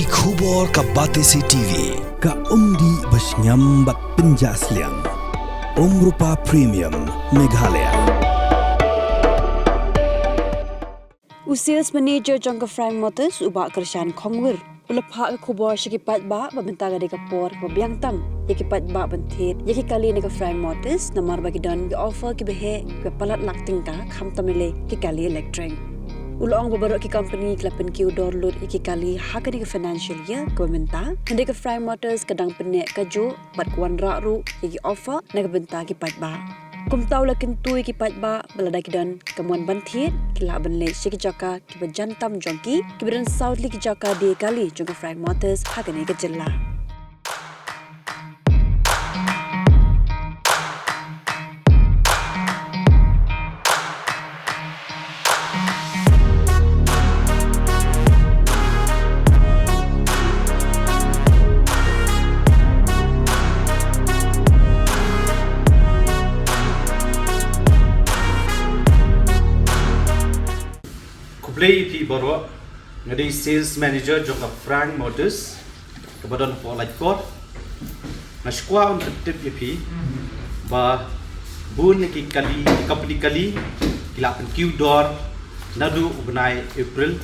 Ki khubor ka Batesi TV. Ka umdi basnyambak penjaslian. Rupa Premium Meghalaya. Sales manager jangka Frank Motors ubah kerjaan Kongwir. Ulepak khubor sekipat ba babentang ada kapor babiang tam. Yakipat ba bentit yaki kali nega Frank Motors namar bagi dan ke offer ke behe ke palat lak tingka kham tamile ke kali electric. Ulang beberapa ki company kelapen ki download iki kali hak ke financial year ke benta. Hande ke Frank Motors kadang penek kajo bat kuan rak yaki offer nega benta ki pat ba. Kum tahu lah kentu ki pat ba belada ki dan kemuan bantit kila benle syaki jaka ki berjantam jongki ki beran southly ki jaka dia kali jongka Frank Motors hak ke jela. Play pi baru ngadi sales manager jangka Frank Motors kebadan po lightcore naskwa on tip pi ba bun ki kali company kali kila pen door nadu ubnai April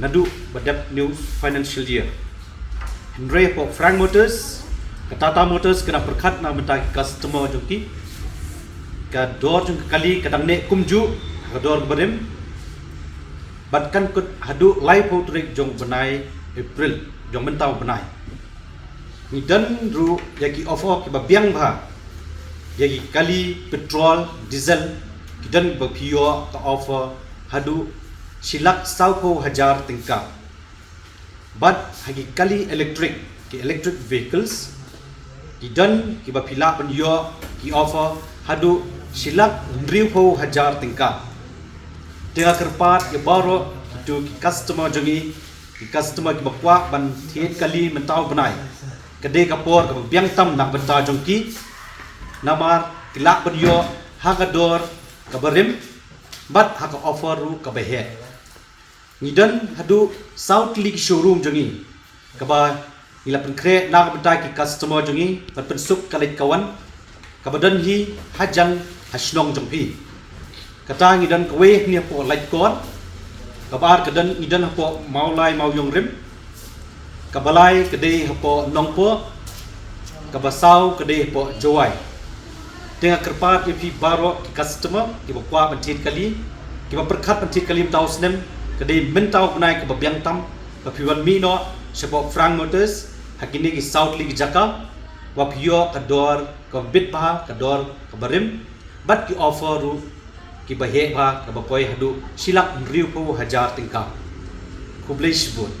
nadu badap new financial year Henry po Frank Motors Tata Motors kena perkat na mentai customer jongki ka door jong kali kadang ne kumju ka door badem Batkan kut hadu live outrik jong benai April jong mentau benai. Ni dan ru yaki offer ki babiang bha. Yaki kali petrol diesel ki dan bapio ka offer hadu silak sauko hajar tingka. Bat hagi kali electric vehicles ki dan ki bapila penyo ki offer hadu silak riu hajar tingka. Tengah kerpat ke baru itu customer jongi customer ke bakwa ban tiet kali mentau benai kedai kapor ke biang tam nak benta jongki namar kilak benyo hagador ke berim bat hak offer ru ke behe ngidan hadu south league showroom jongi ke ba ila penkre nak benta ki customer jongi bat pensuk kali kawan ke badan hi hajang hasnong jongpi kata ngidan kwe ni po light kon kabar kedan ngidan po maulai mau yong rim kabalai kede po nongpo kabasau kede po joai tengah kerpat pi baro ki customer ki bakwa pentit kali ki perkat pentit kali tau snem kede mentau benai ke babiang tam bapiwan mino sepo Frank Motors hakini ki south league jaka wapio kador ka bit pa kador kabarim bat ki offer ru ki bahe ba ka bapoy hadu silak riu po hajar tingka kublai shibut